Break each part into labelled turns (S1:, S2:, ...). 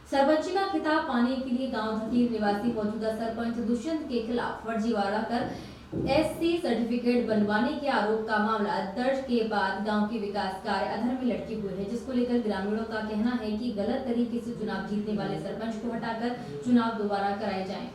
S1: सरपंची का खिताब पाने के लिए गांव धतीर निवासी मौजूदा सरपंच दुष्यंत के खिलाफ फर्जीवाड़ा कर एससी सर्टिफिकेट बनवाने के आरोप का मामला दर्ज के बाद गांव के विकास कार्य अधर में लटके हुए हैं, जिसको लेकर ग्रामीणों का कहना है कि गलत तरीके से चुनाव जीतने वाले सरपंच को हटाकर चुनाव दोबारा कराए जाएं।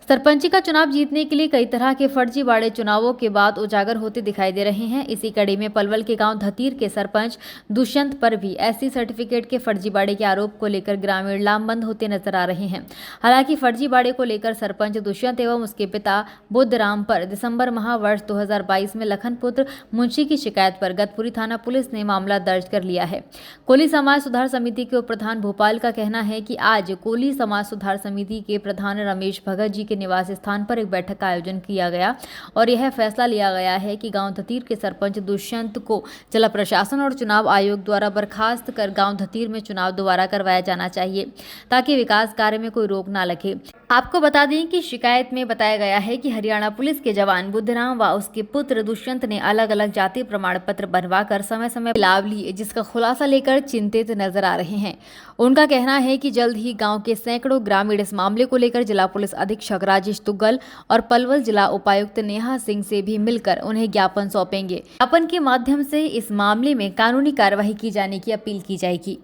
S1: सरपंची का चुनाव जीतने के लिए कई तरह के फर्जीवाड़े चुनावों के बाद उजागर होते दिखाई दे रहे हैं। इसी कड़ी में पलवल के गांव धतीर के सरपंच दुष्यंत पर भी एससी सर्टिफिकेट के फर्जीवाड़े के आरोप को लेकर ग्रामीण लामबंद होते नजर आ रहे हैं। हालांकि फर्जीवाड़े को लेकर सरपंच दुष्यंत एवं उसके पिता बुद्धराम पर दिसंबर माह वर्ष 2022 में लखनपुत्र मुंशी की शिकायत पर गतपुरी थाना पुलिस ने मामला दर्ज कर लिया है। कोली समाज सुधार समिति के उप प्रधान भोपाल का कहना है कि आज कोली समाज सुधार समिति के प्रधान रमेश भगत जी के निवास स्थान पर एक बैठक का आयोजन किया गया और यह फैसला लिया गया है कि गांव धतीर के सरपंच दुष्यंत को जिला प्रशासन और चुनाव आयोग द्वारा बर्खास्त कर गांव धतीर में चुनाव दोबारा करवाया जाना चाहिए ताकि विकास कार्य में कोई रोक ना लगे। आपको बता दें कि शिकायत में बताया गया है कि हरियाणा पुलिस के जवान बुद्धराम व उसके पुत्र दुष्यंत ने अलग अलग जाति प्रमाण पत्र बनवाकर समय समय लाभ लिए, जिसका खुलासा लेकर चिंतित नजर आ रहे हैं। उनका कहना है कि जल्द ही गांव के सैकड़ों ग्रामीण इस मामले को लेकर जिला पुलिस अधीक्षक राजेश तुगल और पलवल जिला उपायुक्त नेहा सिंह से भी मिलकर उन्हें ज्ञापन सौंपेंगे। ज्ञापन के माध्यम से इस मामले में कानूनी कार्रवाई की जाने की अपील की जाएगी।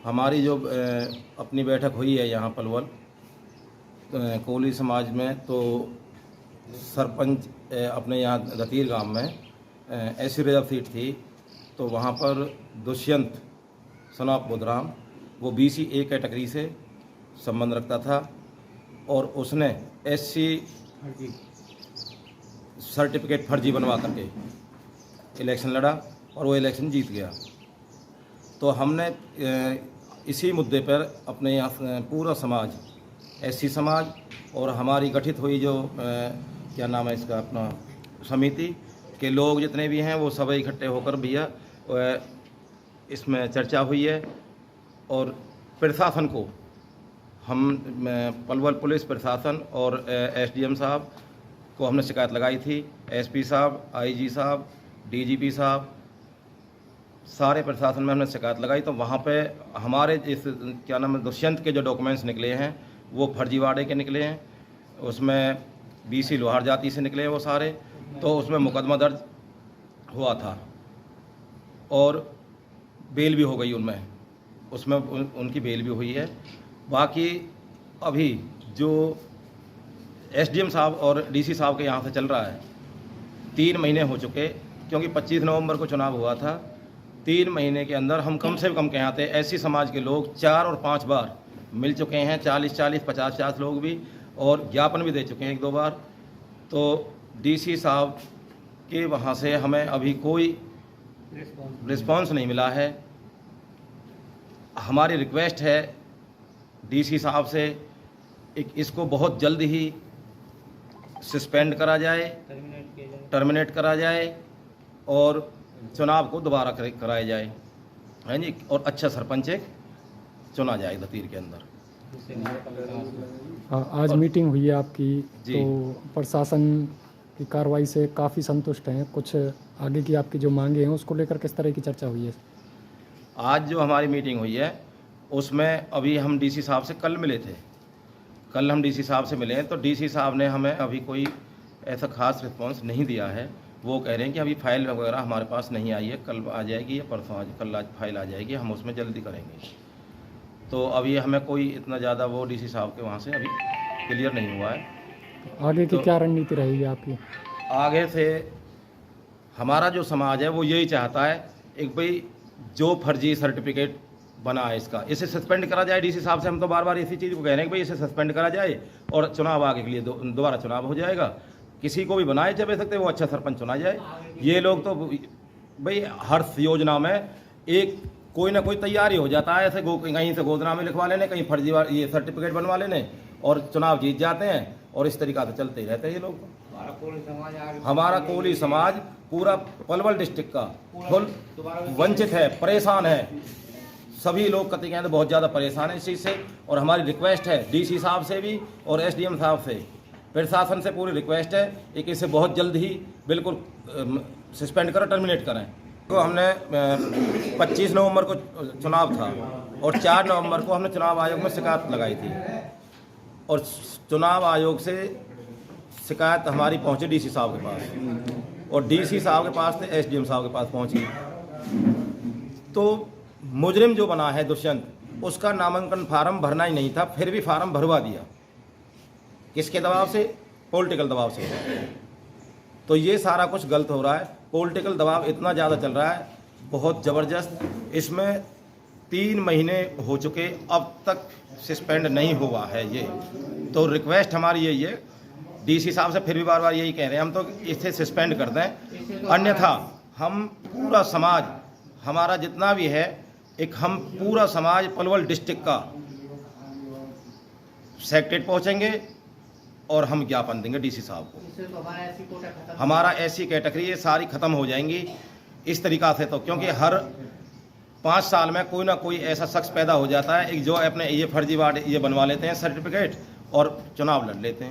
S2: हमारी जो अपनी बैठक हुई है यहाँ पलवल कोली समाज में, तो सरपंच अपने यहाँ धतीर गांव में ऐसी रिजर्व सीट थी, तो वहाँ पर दुष्यंत सनाप बुद्धराम वो BC A कैटेगरी से संबंध रखता था और उसने SC सर्टिफिकेट फर्जी बनवा करके इलेक्शन लड़ा और वो इलेक्शन जीत गया। तो हमने इसी मुद्दे पर अपने यहाँ पूरा समाज SC समाज और हमारी गठित हुई जो क्या नाम है इसका अपना समिति के लोग जितने भी हैं वो सब इकट्ठे होकर भैया इसमें चर्चा हुई है और प्रशासन को हम पलवल पुलिस प्रशासन और SDM साहब को हमने शिकायत लगाई थी। SP साहब, IG साहब, DGP साहब, सारे प्रशासन में हमने शिकायत लगाई। तो वहाँ पे हमारे इस क्या नाम है दुष्यंत के जो डॉक्यूमेंट्स निकले हैं वो फर्जीवाड़े के निकले हैं, उसमें BC लोहार जाति से निकले हैं वो सारे। तो उसमें मुकदमा दर्ज हुआ था और बेल भी हो गई उसमें उनकी बेल भी हुई है। बाकी अभी जो SDM साहब और DC साहब के यहाँ से चल रहा है 3 महीने हो चुके, क्योंकि 25 नवंबर को चुनाव हुआ था। 3 महीने के अंदर हम कम से कम के यहाँ थे SC समाज के लोग 4 और 5 बार मिल चुके हैं, 40-40, 50-50 लोग भी, और ज्ञापन भी दे चुके हैं 1-2 बार। तो DC साहब के वहाँ से हमें अभी कोई रिस्पॉन्स नहीं मिला है। हमारी रिक्वेस्ट है DC साहब से इसको बहुत जल्द ही सस्पेंड करा जाए, टर्मिनेट करा जाए और चुनाव को दोबारा कराया जाए, है जी, और अच्छा सरपंच एक चुना जाए धतीर के अंदर।
S3: आज मीटिंग हुई है आपकी, तो प्रशासन की कार्रवाई से काफ़ी संतुष्ट हैं। कुछ आगे की आपकी जो मांगे हैं उसको लेकर किस तरह की चर्चा हुई है?
S2: आज जो हमारी मीटिंग हुई है उसमें अभी हम DC साहब से कल मिले थे। कल हम DC साहब से मिले हैं तो DC साहब ने हमें अभी कोई ऐसा खास रिस्पांस नहीं दिया है। वो कह रहे हैं कि अभी फाइल वगैरह हमारे पास नहीं आई है, कल आ जाएगी या परसों कल आज फाइल आ जाएगी, हम उसमें जल्दी करेंगे। तो अभी हमें कोई इतना ज़्यादा वो DC साहब के वहाँ से अभी क्लियर नहीं हुआ है।
S3: आगे की क्या रणनीति रहेगी आपकी?
S2: आगे से हमारा जो समाज है वो यही चाहता है एक भाई जो फर्जी सर्टिफिकेट बना है इसे सस्पेंड करा जाए। DC साहब से हम तो बार बार इसी चीज़ को कह रहे हैं कि भाई इसे सस्पेंड करा जाए और चुनाव आगे के लिए दोबारा चुनाव हो जाएगा। किसी को भी बनाए चबे सकते वो अच्छा सरपंच चुना जाए। ये लोग तो भाई हर योजना में एक कोई ना कोई तैयारी हो जाता है, ऐसे कहीं से गोदनामे लिखवा लेने, कहीं फर्जी ये सर्टिफिकेट बनवा लेने और चुनाव जीत जाते हैं और इस तरीका से चलते ही रहते हैं ये लोग। हमारा कोली समाज पूरा पलवल डिस्ट्रिक्ट का फुल वंचित है, परेशान है। सभी लोग कहते हैं बहुत ज़्यादा परेशान है इस चीज़ से और हमारी रिक्वेस्ट है DC साहब से भी और SDM साहब से, प्रशासन से पूरी रिक्वेस्ट है कि इसे बहुत जल्द ही बिल्कुल सस्पेंड करें, टर्मिनेट करें। तो हमने 25 नवंबर को चुनाव था और 4 नवंबर को हमने चुनाव आयोग में शिकायत लगाई थी और चुनाव आयोग से शिकायत हमारी पहुंची डीसी साहब के पास और डीसी साहब के पास से एसडीएम साहब के पास पहुंची। तो मुजरिम जो बना है दुष्यंत, उसका नामांकन फार्म भरना ही नहीं था, फिर भी फार्म भरवा दिया। किसके दबाव से? पॉलिटिकल दबाव से। तो ये सारा कुछ गलत हो रहा है। पॉलिटिकल दबाव इतना ज़्यादा चल रहा है, बहुत ज़बरदस्त। इसमें 3 महीने हो चुके, अब तक सस्पेंड नहीं हुआ है ये। तो रिक्वेस्ट हमारी यही है, डीसी साहब से फिर भी बार बार यही कह रहे हैं हम तो इसे सस्पेंड कर दें, अन्यथा हम पूरा समाज, हमारा जितना भी है, हम पूरा समाज पलवल डिस्ट्रिक्ट का सेक्रेटरीट पहुंचेंगे और हम ज्ञापन देंगे डीसी साहब को। हमारा ऐसी कैटेगरी ये सारी ख़त्म हो जाएंगी इस तरीक़ा से। तो क्योंकि हर 5 साल में कोई ना कोई ऐसा शख्स पैदा हो जाता है एक जो अपने ये फर्जीवाड़े ये बनवा लेते हैं सर्टिफिकेट और चुनाव लड़ लेते हैं।